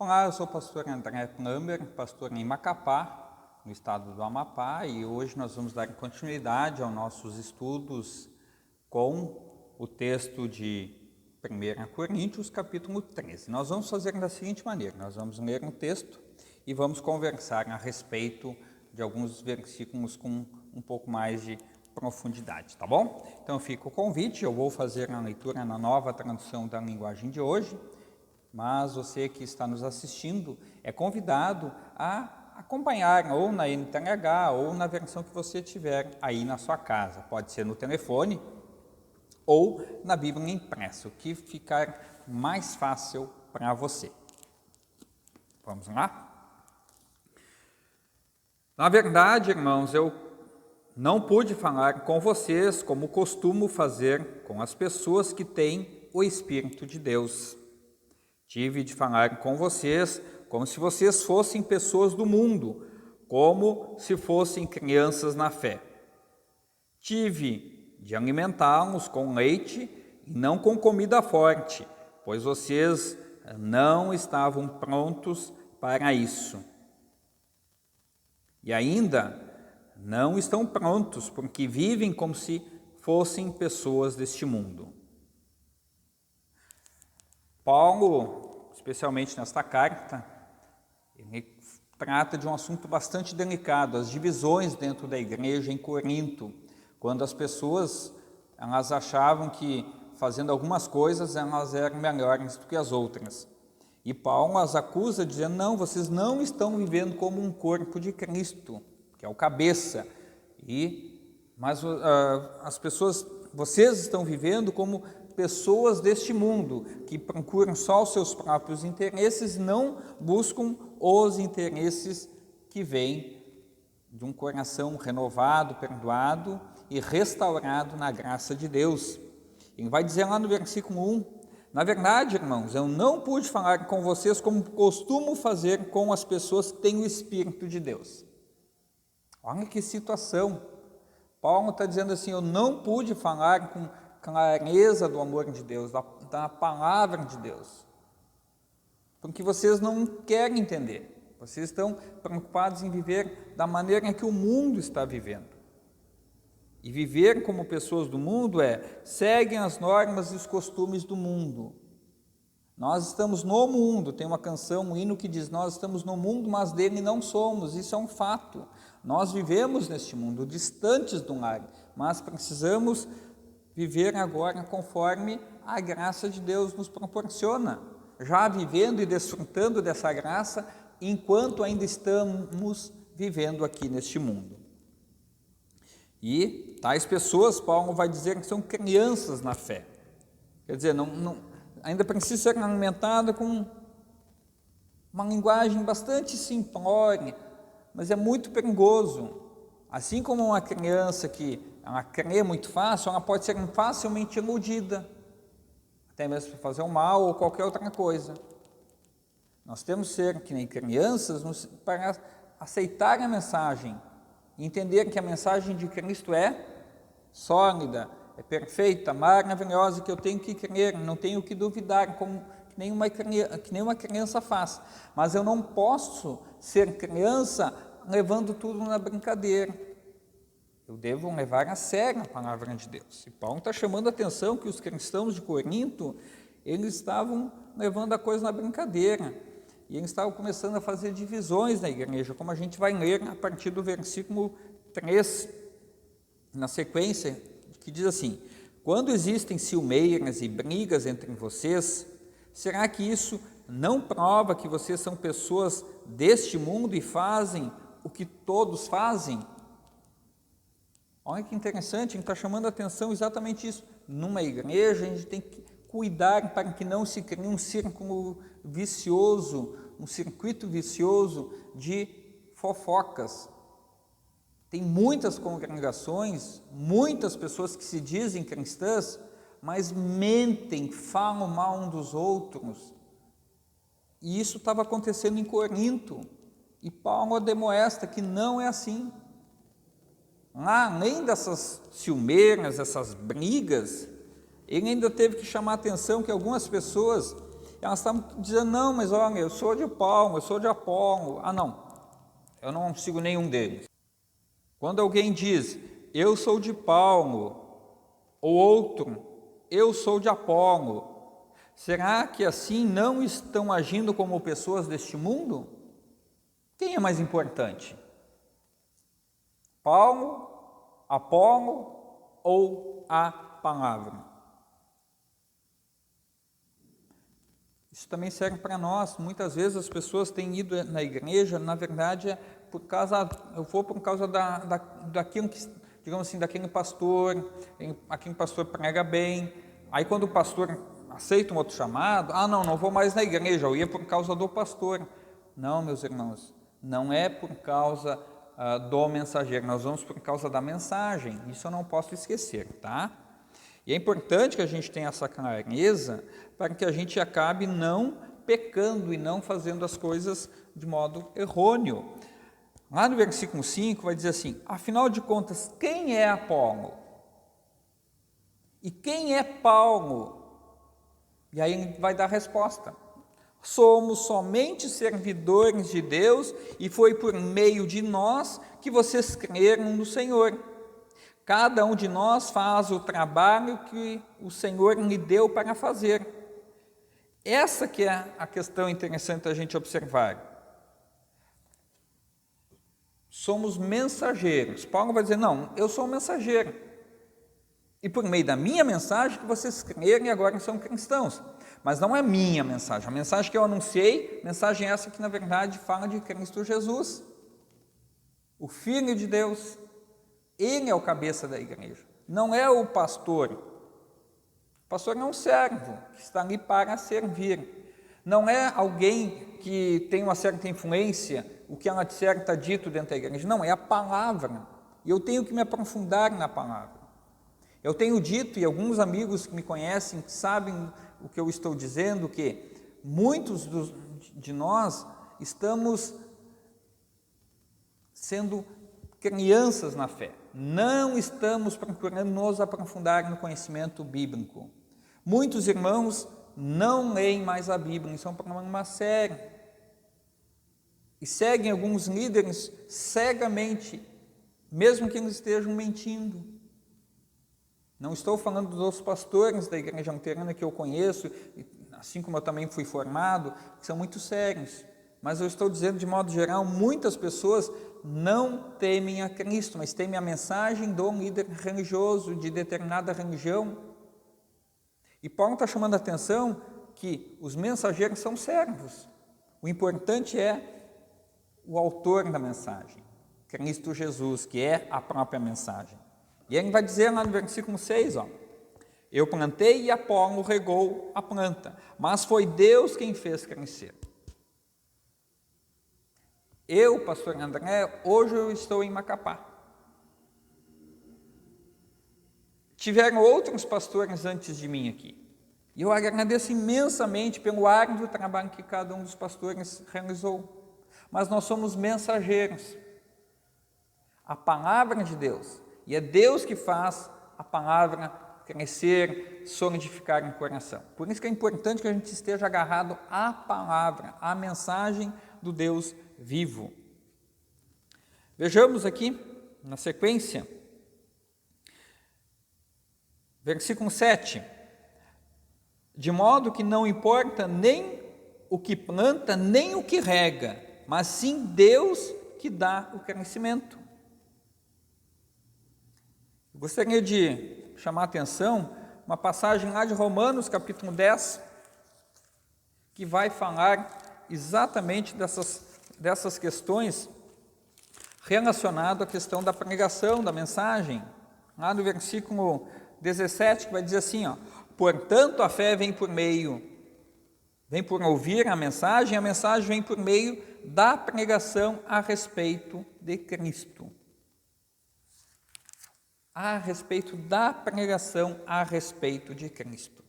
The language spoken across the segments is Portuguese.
Olá, eu sou o pastor André Plummer, pastor em Macapá, no estado do Amapá, e hoje nós vamos dar continuidade aos nossos estudos com o texto de 1 Coríntios, capítulo 13. Nós vamos fazer da seguinte maneira: nós vamos ler um texto e vamos conversar a respeito de alguns versículos com um pouco mais de profundidade, tá bom? Então fica o convite, eu vou fazer a leitura na nova tradução da linguagem de hoje, mas você que está nos assistindo é convidado a acompanhar ou na NTH ou na versão que você tiver aí na sua casa. Pode ser no telefone ou na Bíblia impressa, o que ficar mais fácil para você. Vamos lá? Na verdade, irmãos, eu não pude falar com vocês como costumo fazer com as pessoas que têm o Espírito de Deus. Tive de falar com vocês como se vocês fossem pessoas do mundo, como se fossem crianças na fé. Tive de alimentá-los com leite e não com comida forte, pois vocês não estavam prontos para isso. E ainda não estão prontos, porque vivem como se fossem pessoas deste mundo. Paulo, especialmente nesta carta, ele trata de um assunto bastante delicado, as divisões dentro da igreja em Corinto, quando as pessoas elas achavam que fazendo algumas coisas elas eram melhores do que as outras. E Paulo as acusa dizendo: não, vocês não estão vivendo como um corpo de Cristo, que é o cabeça, mas as pessoas, vocês estão vivendo como pessoas deste mundo, que procuram só os seus próprios interesses, não buscam os interesses que vêm de um coração renovado, perdoado e restaurado na graça de Deus. Ele vai dizer lá no versículo 1, na verdade, irmãos, eu não pude falar com vocês como costumo fazer com as pessoas que têm o Espírito de Deus. Olha que situação. Paulo está dizendo assim: eu não pude falar com clareza do amor de Deus, da palavra de Deus, porque vocês não querem entender, vocês estão preocupados em viver da maneira em que o mundo está vivendo. E viver como pessoas do mundo seguem as normas e os costumes do mundo. Nós estamos no mundo, tem uma canção, um hino que diz: nós estamos no mundo, mas dele não somos. Isso é um fato. Nós vivemos neste mundo, distantes do lar, mas precisamos viver agora conforme a graça de Deus nos proporciona, já vivendo e desfrutando dessa graça enquanto ainda estamos vivendo aqui neste mundo. E tais pessoas, Paulo vai dizer que são crianças na fé. Quer dizer, ainda precisa ser alimentada com uma linguagem bastante simplória, mas é muito perigoso. Assim como uma criança que ela crê muito fácil, ela pode ser facilmente iludida, até mesmo para fazer o mal ou qualquer outra coisa. Nós temos que ser, que nem crianças, para aceitar a mensagem, entender que a mensagem de Cristo é sólida, é perfeita, maravilhosa, que eu tenho que crer, não tenho que duvidar, que nenhuma criança faz. Mas eu não posso ser criança levando tudo na brincadeira. Eu devo levar a sério a palavra de Deus. E Paulo está chamando a atenção que os cristãos de Corinto, eles estavam levando a coisa na brincadeira. E eles estavam começando a fazer divisões na igreja, como a gente vai ler a partir do versículo 3, na sequência, que diz assim: quando existem ciumeiras e brigas entre vocês, será que isso não prova que vocês são pessoas deste mundo e fazem o que todos fazem? Olha que interessante, a gente está chamando a atenção exatamente isso. Numa igreja, a gente tem que cuidar para que não se crie um círculo vicioso, um circuito vicioso de fofocas. Tem muitas congregações, muitas pessoas que se dizem cristãs, mas mentem, falam mal um dos outros. E isso estava acontecendo em Corinto. E Paulo admoesta que não é assim. Lá, além dessas ciumeiras, essas brigas, ele ainda teve que chamar a atenção que algumas pessoas, Elas estavam dizendo, não, mas olha, eu sou de Paulo, eu sou de Apolo. Ah, não, eu não sigo nenhum deles. Quando alguém diz, eu sou de Paulo, ou outro, eu sou de Apolo, será que assim não estão agindo como pessoas deste mundo? Quem é mais importante? Paulo, Apolo ou a palavra? Isso também serve para nós. Muitas vezes as pessoas têm ido na igreja, na verdade, eu vou por causa daquilo que, digamos assim, daquele pastor, aquele pastor prega bem. Aí quando o pastor aceita um outro chamado, não vou mais na igreja, eu ia por causa do pastor. Não, meus irmãos, não é por causa do mensageiro, nós vamos por causa da mensagem, isso eu não posso esquecer, tá? E é importante que a gente tenha essa clareza para que a gente acabe não pecando e não fazendo as coisas de modo errôneo. Lá no versículo 5 vai dizer assim, afinal de contas, quem é Apolo? E quem é Paulo? E aí ele vai dar a resposta. Somos somente servidores de Deus e foi por meio de nós que vocês creram no Senhor. Cada um de nós faz o trabalho que o Senhor lhe deu para fazer. Essa que é a questão interessante a gente observar. Somos mensageiros. Paulo vai dizer, não, eu sou um mensageiro. E por meio da minha mensagem que vocês creram e agora são cristãos. Mas não é minha mensagem. A mensagem que eu anunciei, mensagem essa que na verdade fala de Cristo Jesus, o Filho de Deus. Ele é o cabeça da igreja, não é o pastor. O pastor é um servo que está ali para servir. Não é alguém que tem uma certa influência, o que ela disser está dito dentro da igreja. Não, é a palavra. E eu tenho que me aprofundar na palavra. Eu tenho dito, e alguns amigos que me conhecem sabem o que eu estou dizendo, que muitos de nós estamos sendo crianças na fé. Não estamos procurando nos aprofundar no conhecimento bíblico. Muitos irmãos não leem mais a Bíblia, isso é um problema sério. E seguem alguns líderes cegamente, mesmo que eles estejam mentindo. Não estou falando dos pastores da igreja luterana que eu conheço, assim como eu também fui formado, que são muito sérios. Mas eu estou dizendo, de modo geral, muitas pessoas não temem a Cristo, mas temem a mensagem do líder religioso de determinada religião. E Paulo está chamando a atenção que os mensageiros são servos. O importante é o autor da mensagem, Cristo Jesus, que é a própria mensagem. E ele vai dizer lá no versículo 6, eu plantei e Apolo regou a planta, mas foi Deus quem fez crescer. Eu, pastor André, hoje eu estou em Macapá. Tiveram outros pastores antes de mim aqui. E eu agradeço imensamente pelo árduo trabalho que cada um dos pastores realizou. Mas nós somos mensageiros. A palavra de Deus. E é Deus que faz a palavra crescer, solidificar no coração. Por isso que é importante que a gente esteja agarrado à palavra, à mensagem do Deus vivo. Vejamos aqui, na sequência, versículo 7. De modo que não importa nem o que planta, nem o que rega, mas sim Deus que dá o crescimento. Eu gostaria de chamar a atenção uma passagem lá de Romanos, capítulo 10, que vai falar exatamente dessas questões relacionadas à questão da pregação, da mensagem. Lá no versículo 17, que vai dizer assim, portanto a fé vem por ouvir a mensagem vem por meio da pregação a respeito de Cristo. A respeito da pregação a respeito de Cristo.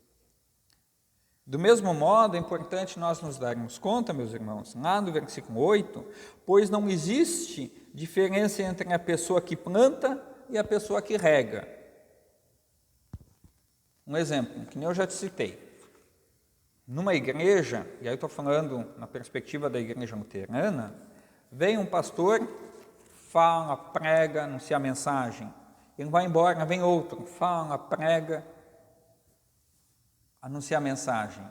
Do mesmo modo, é importante nós nos darmos conta, meus irmãos, lá no versículo 8, pois não existe diferença entre a pessoa que planta e a pessoa que rega. Um exemplo, que nem eu já te citei. numa igreja, e aí estou falando na perspectiva da igreja luterana, vem um pastor, fala, prega, anuncia a mensagem. Ele vai embora, vem outro, fala, prega, anuncia a mensagem.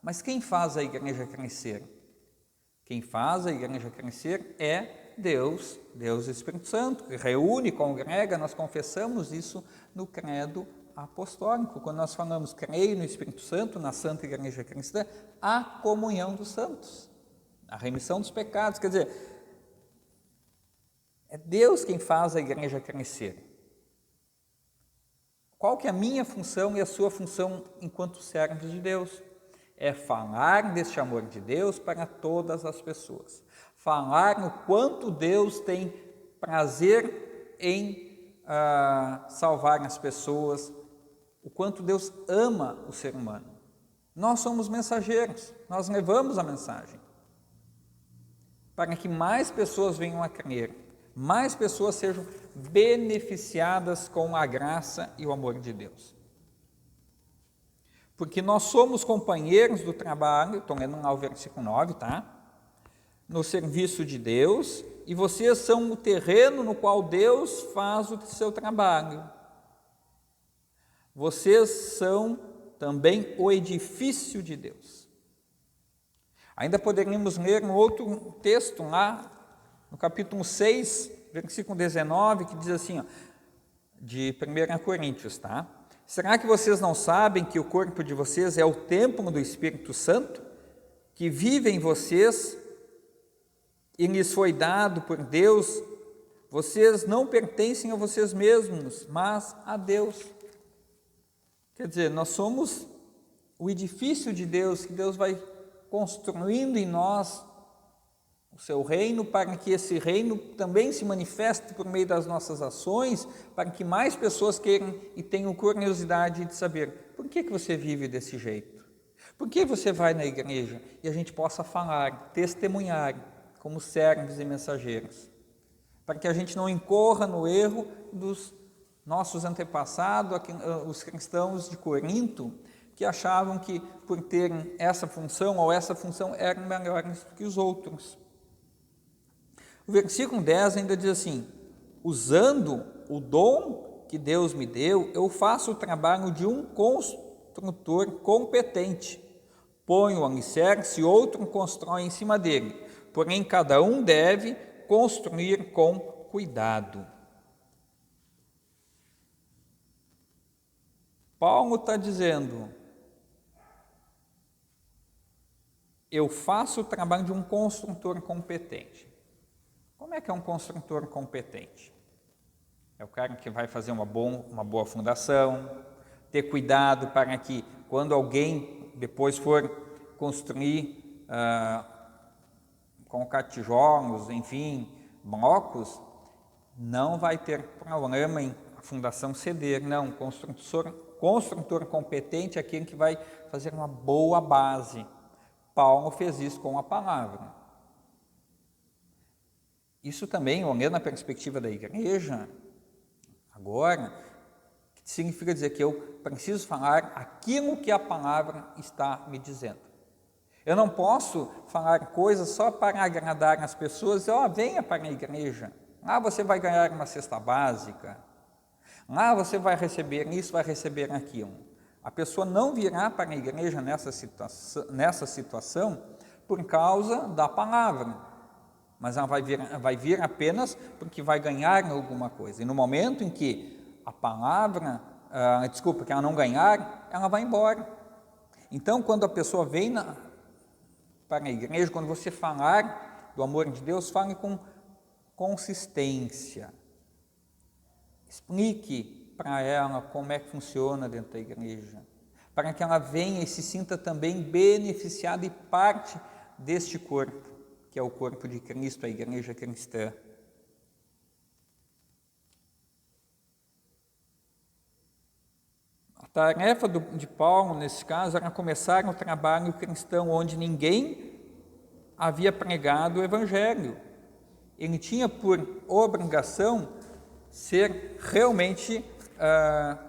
Mas quem faz a igreja crescer? Quem faz a igreja crescer é Deus, Deus Espírito Santo, que reúne, congrega, nós confessamos isso no credo apostólico. Quando nós falamos creio no Espírito Santo, na Santa Igreja Cristã, a comunhão dos santos, a remissão dos pecados, quer dizer, é Deus quem faz a igreja crescer. Qual que é a minha função e a sua função enquanto servos de Deus? É falar deste amor de Deus para todas as pessoas. Falar no quanto Deus tem prazer em salvar as pessoas, o quanto Deus ama o ser humano. Nós somos mensageiros, nós levamos a mensagem para que mais pessoas venham a crer, mais pessoas sejam beneficiadas com a graça e o amor de Deus. Porque nós somos companheiros do trabalho, estou lendo lá o versículo 9, tá? No serviço de Deus, e vocês são o terreno no qual Deus faz o seu trabalho. Vocês são também o edifício de Deus. Ainda poderíamos ler um outro texto lá, no capítulo 6, versículo 19, que diz assim, ó, de 1 Coríntios, tá? Será que vocês não sabem que o corpo de vocês é o templo do Espírito Santo, que vive em vocês e lhes foi dado por Deus? Vocês não pertencem a vocês mesmos, mas a Deus. Quer dizer, nós somos o edifício de Deus, que Deus vai construindo em nós o seu reino, para que esse reino também se manifeste por meio das nossas ações, para que mais pessoas queiram e tenham curiosidade de saber por que você vive desse jeito, por que você vai na igreja, e a gente possa falar, testemunhar como servos e mensageiros, para que a gente não incorra no erro dos nossos antepassados, os cristãos de Corinto, que achavam que por terem essa função ou essa função eram melhores que os outros. O versículo 10 ainda diz assim, usando o dom que Deus me deu, eu faço o trabalho de um construtor competente. Põe o alicerce e outro constrói em cima dele, porém cada um deve construir com cuidado. Paulo está dizendo, eu faço o trabalho de um construtor competente. Como é que é um construtor competente? É o cara que vai fazer uma boa fundação, ter cuidado para que quando alguém depois for construir com tijolos, enfim, blocos, não vai ter problema em a fundação ceder. Não, construtor competente é aquele que vai fazer uma boa base. Paulo fez isso com a palavra. Isso também, olhando na perspectiva da igreja, agora, significa dizer que eu preciso falar aquilo que a palavra está me dizendo. Eu não posso falar coisas só para agradar as pessoas, venha para a igreja, lá você vai ganhar uma cesta básica, lá você vai receber isso, vai receber aquilo. A pessoa não virá para a igreja nessa situação por causa da palavra, mas ela vai vir apenas porque vai ganhar alguma coisa. E no momento em que a palavra, que ela não ganhar, ela vai embora. Então, quando a pessoa vem para a igreja, quando você falar do amor de Deus, fale com consistência. Explique para ela como é que funciona dentro da igreja, para que ela venha e se sinta também beneficiada e parte deste corpo, que é o corpo de Cristo, a igreja cristã. A tarefa de Paulo, nesse caso, era começar um trabalho cristão onde ninguém havia pregado o Evangelho. Ele tinha por obrigação ser realmente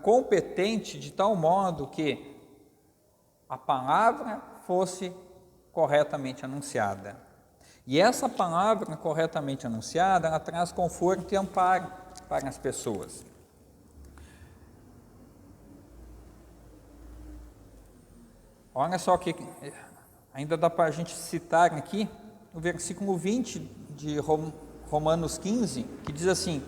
competente de tal modo que a palavra fosse corretamente anunciada. E essa palavra corretamente anunciada, ela traz conforto e amparo para as pessoas. Olha só que ainda dá para a gente citar aqui no versículo 20 de Romanos 15, que diz assim: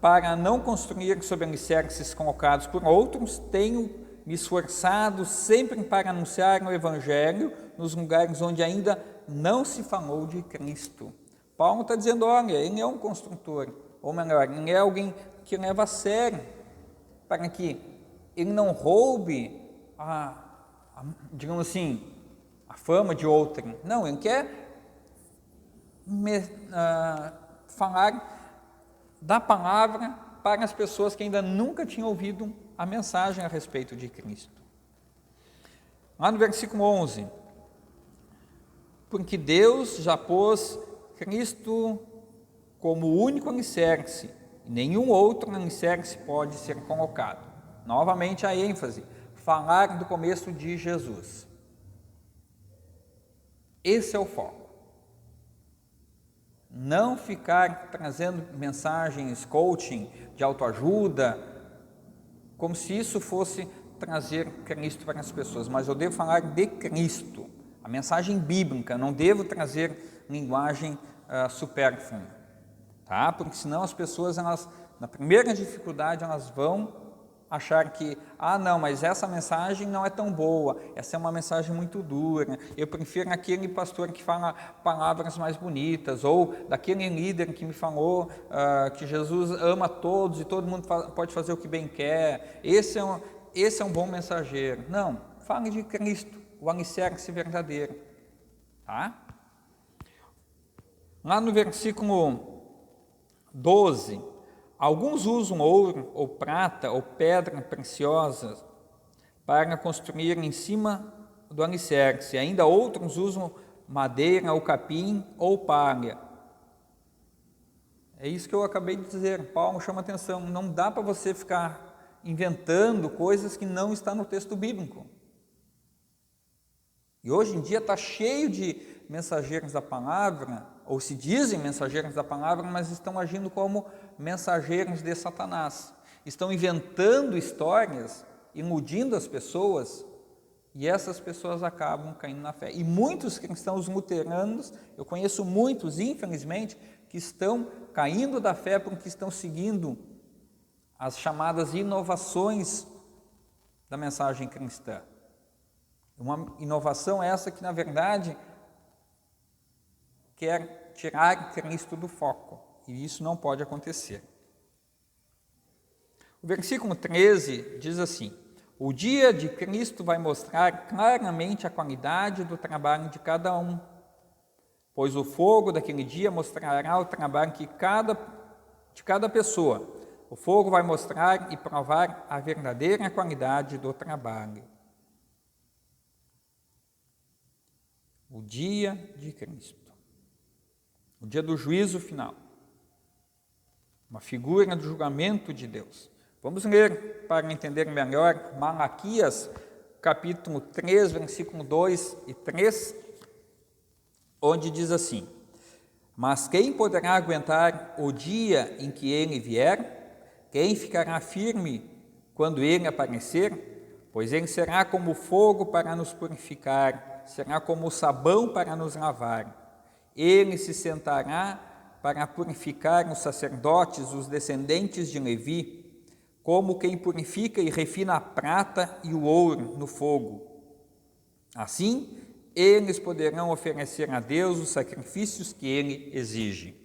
para não construir sobre alicerces colocados por outros, tenho me esforçado sempre para anunciar o Evangelho nos lugares onde ainda não se falou de Cristo. Paulo está dizendo, olha, ele é um construtor, ou melhor, ele é alguém que leva a sério, para que ele não roube digamos assim, a fama de outrem. Não, ele quer falar da palavra para as pessoas que ainda nunca tinham ouvido a mensagem a respeito de Cristo. Lá no versículo 11, porque Deus já pôs Cristo como o único alicerce, e nenhum outro alicerce pode ser colocado. Novamente a ênfase, falar do começo de Jesus. Esse é o foco. Não ficar trazendo mensagens coaching, de autoajuda, como se isso fosse trazer Cristo para as pessoas, mas eu devo falar de Cristo, a mensagem bíblica, não devo trazer linguagem supérflua, tá? Porque senão as pessoas, na primeira dificuldade, elas vão achar que, não, mas essa mensagem não é tão boa, essa é uma mensagem muito dura, eu prefiro aquele pastor que fala palavras mais bonitas, ou daquele líder que me falou que Jesus ama todos e todo mundo pode fazer o que bem quer, esse é um bom mensageiro. Não, fale de Cristo, o alicerce verdadeiro, tá? Lá no versículo 12, alguns usam ouro ou prata ou pedra preciosa para construir em cima do alicerce. Ainda outros usam madeira ou capim ou palha. É isso que eu acabei de dizer. Paulo chama atenção. Não dá para você ficar inventando coisas que não estão no texto bíblico. E hoje em dia está cheio de mensageiros da palavra, ou se dizem mensageiros da palavra, mas estão agindo como mensageiros de Satanás. Estão inventando histórias, iludindo as pessoas, e essas pessoas acabam caindo na fé. E muitos cristãos luteranos, eu conheço muitos, infelizmente, que estão caindo da fé porque estão seguindo as chamadas inovações da mensagem cristã. Uma inovação essa que, na verdade, quer tirar Cristo do foco, e isso não pode acontecer. O versículo 13 diz assim: o dia de Cristo vai mostrar claramente a qualidade do trabalho de cada um, pois o fogo daquele dia mostrará o trabalho de cada pessoa. O fogo vai mostrar e provar a verdadeira qualidade do trabalho. O dia de Cristo, o dia do juízo final, uma figura do julgamento de Deus. Vamos ler para entender melhor Malaquias, capítulo 3, versículo 2 e 3, onde diz assim: mas quem poderá aguentar o dia em que ele vier? Quem ficará firme quando ele aparecer? Pois ele será como fogo para nos purificar, será como o sabão para nos lavar. Ele se sentará para purificar os sacerdotes, os descendentes de Levi, como quem purifica e refina a prata e o ouro no fogo. Assim, eles poderão oferecer a Deus os sacrifícios que ele exige.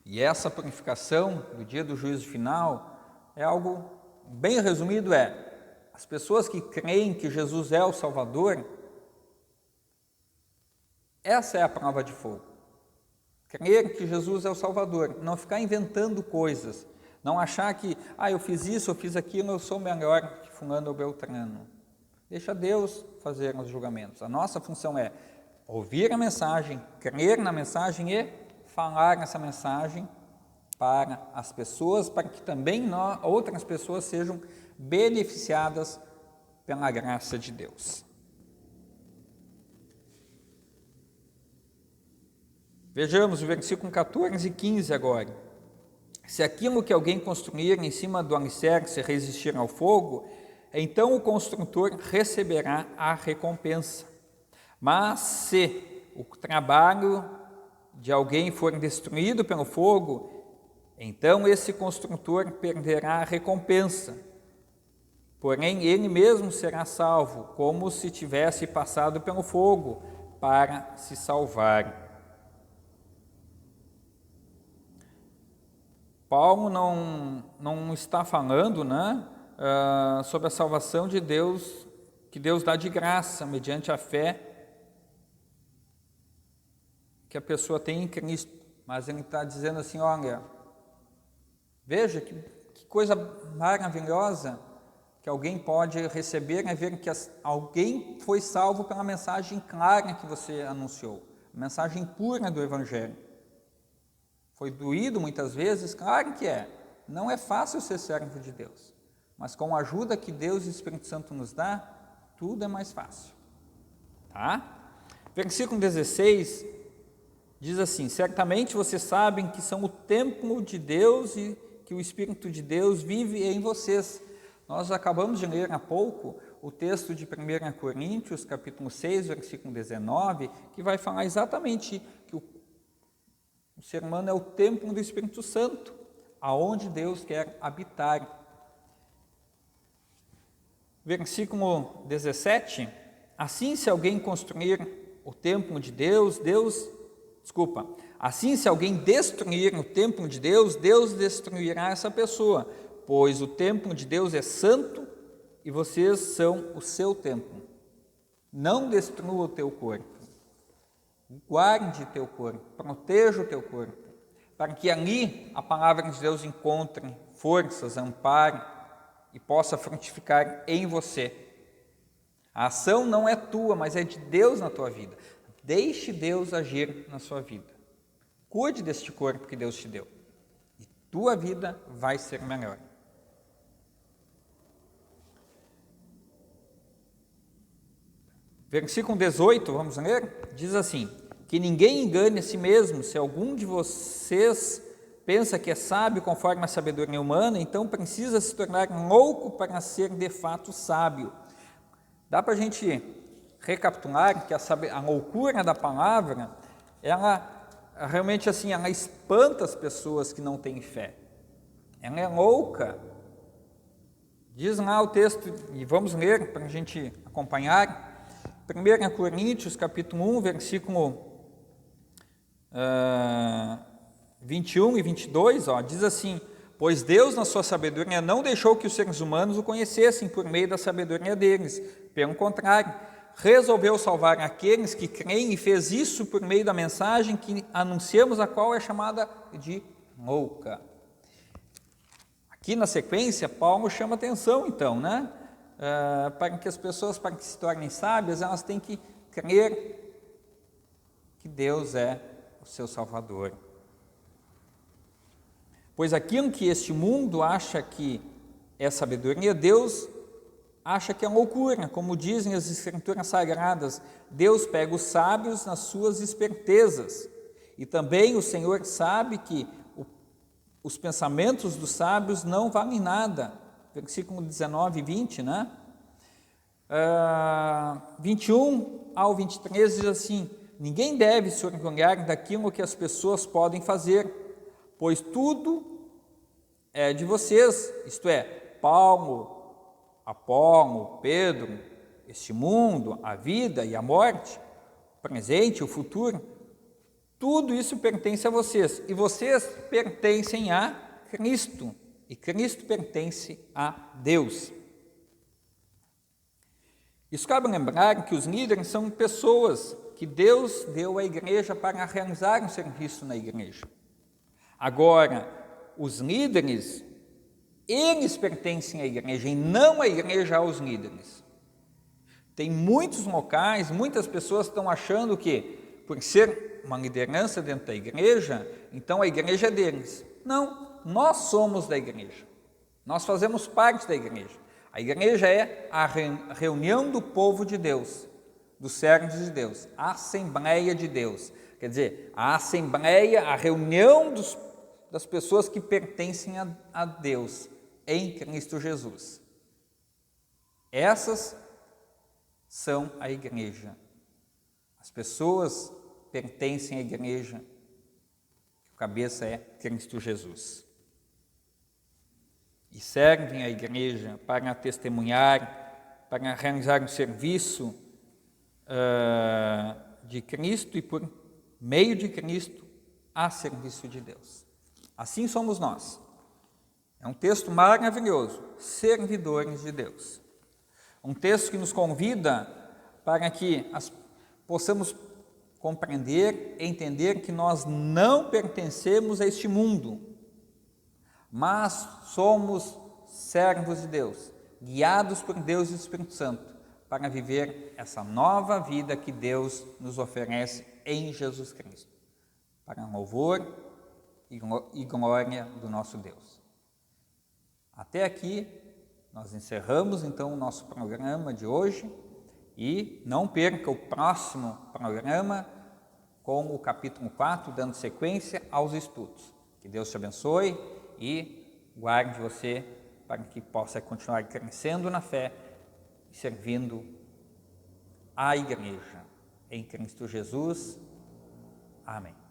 E essa purificação do dia do juízo final é algo bem resumido, as pessoas que creem que Jesus é o Salvador, essa é a prova de fogo. Crer que Jesus é o Salvador, não ficar inventando coisas, não achar que, eu fiz isso, eu fiz aquilo, eu sou melhor que fulano ou beltrano. Deixa Deus fazer os julgamentos. A nossa função é ouvir a mensagem, crer na mensagem e falar essa mensagem para as pessoas, para que também outras pessoas sejam beneficiadas pela graça de Deus. Vejamos o versículo 14 e 15 agora. Se aquilo que alguém construir em cima do alicerce resistir ao fogo, então o construtor receberá a recompensa. Mas se o trabalho de alguém for destruído pelo fogo, então esse construtor perderá a recompensa. Porém, ele mesmo será salvo, como se tivesse passado pelo fogo, para se salvar. Paulo não está falando, sobre a salvação de Deus, que Deus dá de graça, mediante a fé que a pessoa tem em Cristo. Mas ele está dizendo assim, olha, veja que coisa maravilhosa que alguém pode receber, é ver que alguém foi salvo pela mensagem clara que você anunciou, a mensagem pura do Evangelho. Foi doído muitas vezes, claro que é. Não é fácil ser servo de Deus, mas com a ajuda que Deus e o Espírito Santo nos dá, tudo é mais fácil. Tá? Versículo 16 diz assim: certamente vocês sabem que são o templo de Deus e que o Espírito de Deus vive em vocês. Nós acabamos de ler há pouco o texto de 1 Coríntios, capítulo 6, versículo 19, que vai falar exatamente que o ser humano é o templo do Espírito Santo, aonde Deus quer habitar. Versículo 17, assim se alguém construir o templo de Deus, assim se alguém destruir o templo de Deus, Deus destruirá essa pessoa, pois o templo de Deus é santo e vocês são o seu templo. Não destrua o teu corpo. Guarde teu corpo, proteja o teu corpo, para que ali a palavra de Deus encontre forças, amparo e possa frutificar em você. A ação não é tua, mas é de Deus na tua vida. Deixe Deus agir na sua vida. Cuide deste corpo que Deus te deu e tua vida vai ser melhor. Versículo 18, vamos ler? Diz assim: que ninguém engane a si mesmo. Se algum de vocês pensa que é sábio conforme a sabedoria humana, então precisa se tornar louco para ser de fato sábio. Dá para a gente recapitular que a loucura da palavra, ela realmente assim, ela espanta as pessoas que não têm fé. Ela é louca. Diz lá o texto, e vamos ler para a gente acompanhar, 1 Coríntios, capítulo 1, versículo 21 e 22, diz assim: pois Deus, na sua sabedoria, não deixou que os seres humanos o conhecessem por meio da sabedoria deles. Pelo contrário, resolveu salvar aqueles que creem e fez isso por meio da mensagem que anunciamos, a qual é chamada de louca. Aqui na sequência, Paulo chama atenção, então, para que as pessoas, para que se tornem sábias, elas têm que crer que Deus é o seu Salvador. Pois aquilo que este mundo acha que é sabedoria, Deus acha que é loucura. Como dizem as Escrituras Sagradas, Deus pega os sábios nas suas espertezas. E também o Senhor sabe que os pensamentos dos sábios não valem nada. Versículo 19 e 20, 21 ao 23 diz assim: ninguém deve se orgulhar daquilo que as pessoas podem fazer, pois tudo é de vocês, isto é, Paulo, Apolo, Pedro, este mundo, a vida e a morte, o presente, o futuro, tudo isso pertence a vocês, e vocês pertencem a Cristo, e Cristo pertence a Deus. Isso cabe lembrar que os líderes são pessoas que Deus deu à igreja para realizar um serviço na igreja. Agora, os líderes, eles pertencem à igreja e não a igreja aos líderes. Tem muitos locais, muitas pessoas estão achando que, por ser uma liderança dentro da igreja, então a igreja é deles. Não, nós somos da igreja. Nós fazemos parte da igreja. A igreja é a reunião do povo de Deus, dos servos de Deus, a Assembleia de Deus. Quer dizer, a Assembleia, a reunião das pessoas que pertencem a Deus em Cristo Jesus. Essas são a igreja. As pessoas pertencem à igreja, o cabeça é Cristo Jesus. E servem a igreja para testemunhar, para realizar um serviço de Cristo e por meio de Cristo a serviço de Deus. Assim somos nós. É um texto maravilhoso, servidores de Deus. Um texto que nos convida para que possamos compreender, entender que nós não pertencemos a este mundo, mas somos servos de Deus, guiados por Deus e o Espírito Santo, para viver essa nova vida que Deus nos oferece em Jesus Cristo, para louvor e glória do nosso Deus. Até aqui, nós encerramos então o nosso programa de hoje e não perca o próximo programa com o capítulo 4, dando sequência aos estudos. Que Deus te abençoe e guarde você para que possa continuar crescendo na fé e servindo a igreja em Cristo Jesus. Amém.